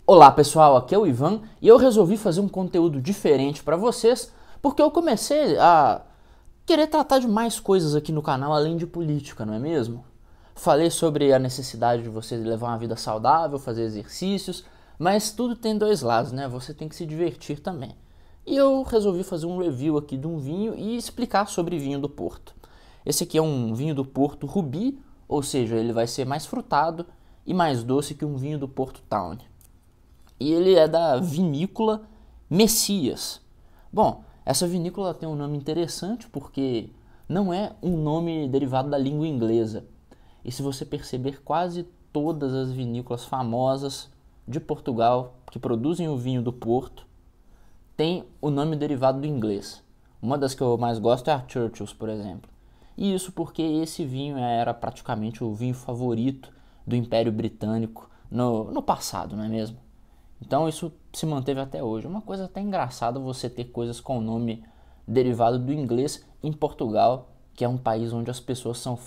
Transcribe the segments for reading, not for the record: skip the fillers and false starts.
Olá pessoal, aqui é o Ivan e eu resolvi fazer um conteúdo diferente para vocês porque eu comecei a querer tratar de mais coisas aqui no canal além de política, não é mesmo? Falei sobre a necessidade de você levar uma vida saudável, fazer exercícios, mas tudo tem dois lados, né? Você tem que se divertir também. E eu resolvi fazer um review aqui de um vinho e explicar sobre vinho do Porto. Esse aqui é um vinho do Porto Ruby, ou seja, ele vai ser mais frutado e mais doce que um vinho do Porto Town. E ele é da vinícola Messias. Bom, essa vinícola tem um nome interessante porque não é um nome derivado da língua inglesa. E se você perceber, quase todas as vinícolas famosas de Portugal que produzem o vinho do Porto têm o nome derivado do inglês. Uma das que eu mais gosto é a Churchill's, por exemplo. E isso porque esse vinho era praticamente o vinho favorito do Império Britânico no passado, não é mesmo? Então isso se manteve até hoje. Uma coisa até engraçada você ter coisas com o nome derivado do inglês em Portugal, que é um país onde as pessoas são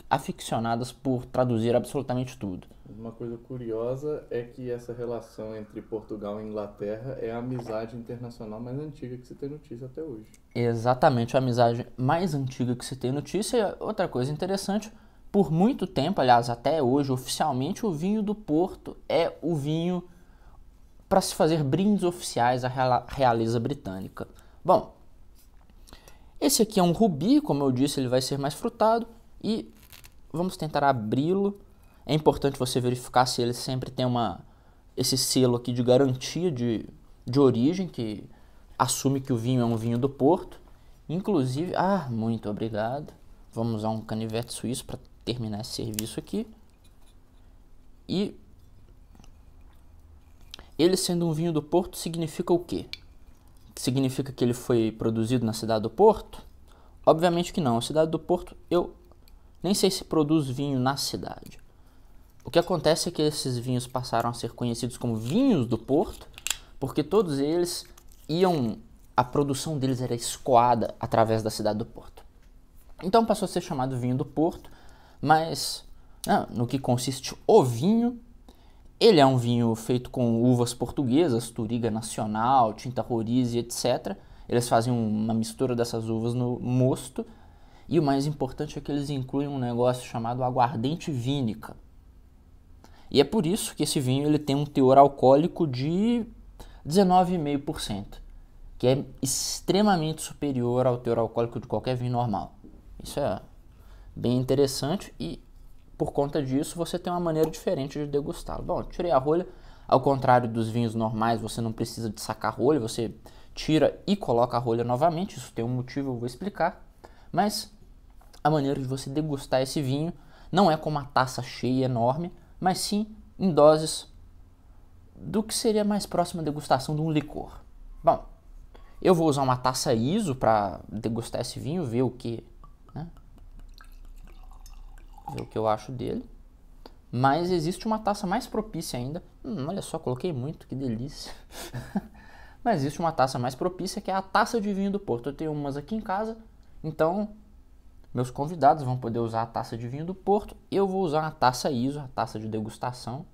aficionadas por traduzir absolutamente tudo. Uma coisa curiosa é que essa relação entre Portugal e Inglaterra é a amizade internacional mais antiga que se tem notícia até hoje. Exatamente, a amizade mais antiga que se tem notícia. E outra coisa interessante, por muito tempo, aliás, até hoje, oficialmente, o vinho do Porto é o vinho para se fazer brindes oficiais à realeza britânica. Bom, esse aqui é um rubi, como eu disse, ele vai ser mais frutado e vamos tentar abri-lo. É importante você verificar se ele sempre tem esse selo aqui de garantia de origem, que assume que o vinho é um vinho do Porto. Inclusive, muito obrigado. Vamos usar um canivete suíço para terminar esse serviço aqui. E ele sendo um vinho do Porto significa o quê? Significa que ele foi produzido na cidade do Porto? Obviamente que não. A cidade do Porto, eu nem sei se produz vinho na cidade. O que acontece é que esses vinhos passaram a ser conhecidos como vinhos do Porto, porque todos eles a produção deles era escoada através da cidade do Porto. Então passou a ser chamado vinho do Porto, mas no que consiste o vinho, ele é um vinho feito com uvas portuguesas, Touriga Nacional, Tinta Roriz e etc. Eles fazem uma mistura dessas uvas no mosto. E o mais importante é que eles incluem um negócio chamado aguardente vínica. E é por isso que esse vinho ele tem um teor alcoólico de 19,5%, que é extremamente superior ao teor alcoólico de qualquer vinho normal. Isso é bem interessante e por conta disso você tem uma maneira diferente de degustá-lo. Bom, tirei a rolha. Ao contrário dos vinhos normais, você não precisa de sacar a rolha, você tira e coloca a rolha novamente. Isso tem um motivo, eu vou explicar. Mas a maneira de você degustar esse vinho não é com uma taça cheia enorme, mas sim em doses do que seria mais próxima à degustação de um licor. Bom, eu vou usar uma taça ISO para degustar esse vinho, ver o que eu acho dele. Mas existe uma taça mais propícia ainda. Olha só, coloquei muito, que delícia. Mas existe uma taça mais propícia, que é a taça de vinho do Porto. Eu tenho umas aqui em casa, então meus convidados vão poder usar a taça de vinho do Porto. Eu vou usar a taça ISO, a taça de degustação.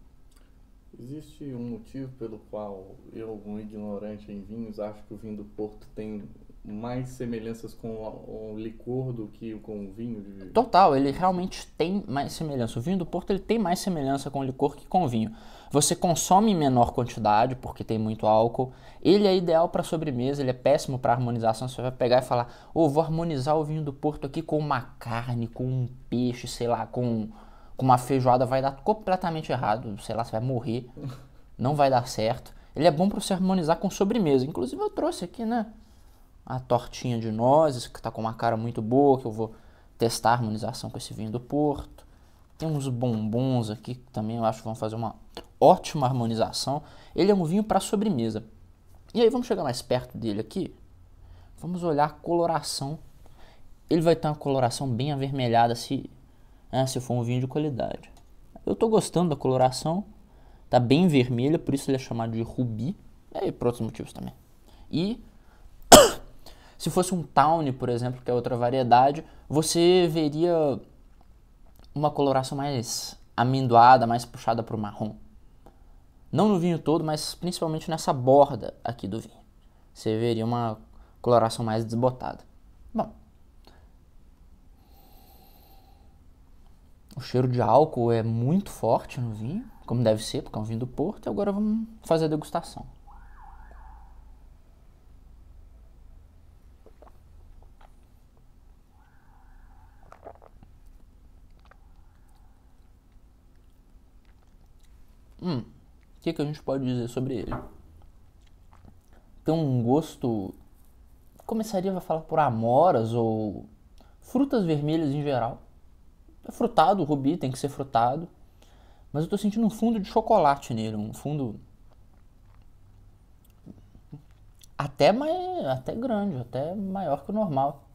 Existe um motivo pelo qual eu, um ignorante em vinhos, acho que o vinho do Porto tem mais semelhanças com o licor do que com o vinho? Total, ele realmente tem mais semelhança. O vinho do Porto ele tem mais semelhança com o licor que com o vinho. Você consome em menor quantidade, porque tem muito álcool. Ele é ideal para sobremesa, ele é péssimo para harmonização. Você vai pegar e falar, vou harmonizar o vinho do Porto aqui com uma carne, com um peixe, sei lá, com uma feijoada. Vai dar completamente errado, sei lá, você vai morrer. Não vai dar certo. Ele é bom para você harmonizar com sobremesa. Inclusive eu trouxe aqui, a tortinha de nozes, que está com uma cara muito boa, que eu vou testar a harmonização com esse vinho do Porto. Tem uns bombons aqui que também eu acho que vão fazer uma ótima harmonização. Ele é um vinho para sobremesa. E aí vamos chegar mais perto dele aqui. Vamos olhar a coloração. Ele vai ter uma coloração bem avermelhada se for um vinho de qualidade. Eu estou gostando da coloração. Está bem vermelha, por isso ele é chamado de rubi. E por outros motivos também. E se fosse um Tawny, por exemplo, que é outra variedade, você veria uma coloração mais amendoada, mais puxada para o marrom. Não no vinho todo, mas principalmente nessa borda aqui do vinho. Você veria uma coloração mais desbotada. Bom, o cheiro de álcool é muito forte no vinho, como deve ser, porque é um vinho do Porto. E agora vamos fazer a degustação. O que a gente pode dizer sobre ele? Tem um gosto, começaria a falar por amoras ou frutas vermelhas em geral. É frutado, o rubi tem que ser frutado, mas eu tô sentindo um fundo de chocolate nele, um fundo até grande, até maior que o normal.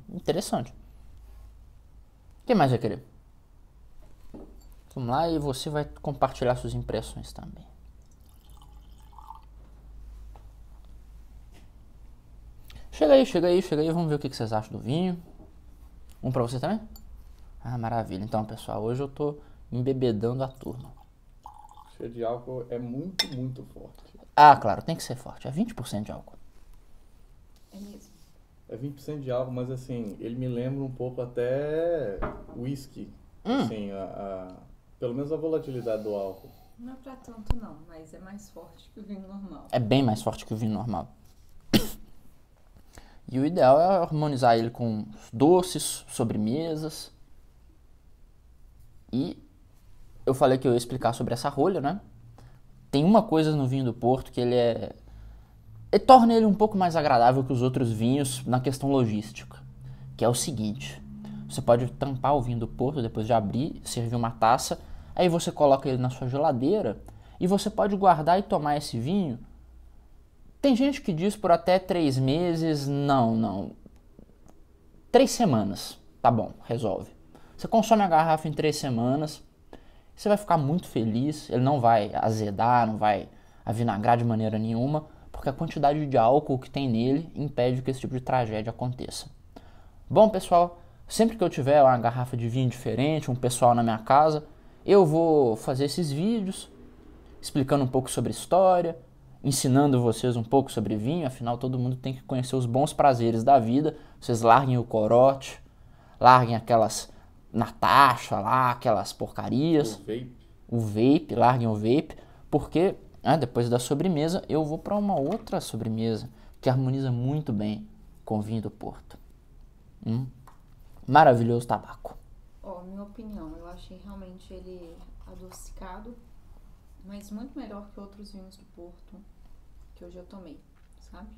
Interessante. O que mais vai querer? Vamos lá e você vai compartilhar suas impressões também. Chega aí, vamos ver o que vocês acham do vinho. Um pra você também? Ah, maravilha. Então, pessoal, hoje eu tô embebedando a turma. O cheiro de álcool é muito, muito forte. Ah, claro, tem que ser forte. É 20% de álcool. É mesmo. É 20% de álcool, mas assim, ele me lembra um pouco até whisky. Assim, pelo menos a volatilidade do álcool. Não é pra tanto não, mas é mais forte que o vinho normal. É bem mais forte que o vinho normal. E o ideal é harmonizar ele com doces, sobremesas. E eu falei que eu ia explicar sobre essa rolha, né? Tem uma coisa no vinho do Porto que ele torna ele um pouco mais agradável que os outros vinhos na questão logística. Que é o seguinte: você pode tampar o vinho do Porto depois de abrir, servir uma taça, aí você coloca ele na sua geladeira e você pode guardar e tomar esse vinho. Tem gente que diz por até 3 meses, não. 3 semanas, tá bom, resolve. Você consome a garrafa em 3 semanas, você vai ficar muito feliz, ele não vai azedar, não vai avinagrar de maneira nenhuma, porque a quantidade de álcool que tem nele impede que esse tipo de tragédia aconteça. Bom, pessoal, sempre que eu tiver uma garrafa de vinho diferente, um pessoal na minha casa, eu vou fazer esses vídeos explicando um pouco sobre história, ensinando vocês um pouco sobre vinho. Afinal, todo mundo tem que conhecer os bons prazeres da vida. Vocês larguem o corote, larguem aquelas Natasha lá, aquelas porcarias, o vape, larguem o vape, porque depois da sobremesa eu vou para uma outra sobremesa que harmoniza muito bem com o vinho do Porto. Maravilhoso tabaco. Minha opinião, eu achei realmente ele adocicado, mas muito melhor que outros vinhos do Porto que eu já tomei, sabe?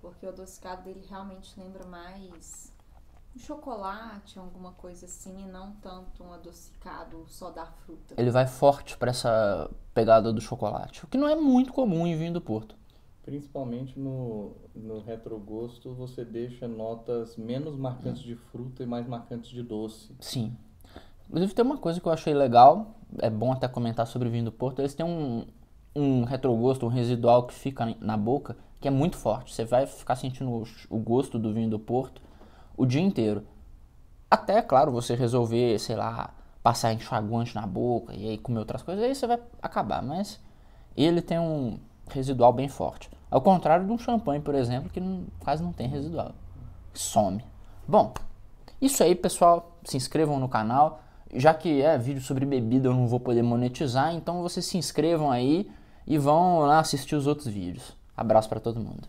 Porque o adocicado dele realmente lembra mais um chocolate, alguma coisa assim, e não tanto um adocicado só da fruta. Ele vai forte para essa pegada do chocolate, o que não é muito comum em vinho do Porto. Principalmente no retrogosto, você deixa notas menos marcantes de fruta e mais marcantes de doce. Sim. Inclusive tem uma coisa que eu achei legal, é bom até comentar sobre o vinho do Porto, eles têm um retrogosto, um residual que fica na boca, que é muito forte. Você vai ficar sentindo o gosto do vinho do Porto o dia inteiro. Até, claro, você resolver, sei lá, passar enxaguante na boca e aí comer outras coisas, aí você vai acabar. Mas ele tem um residual bem forte. Ao contrário de um champanhe, por exemplo, que quase não tem residual. Some. Bom, isso aí, pessoal. Se inscrevam no canal. Já que é vídeo sobre bebida, eu não vou poder monetizar, então vocês se inscrevam aí e vão lá assistir os outros vídeos. Abraço para todo mundo.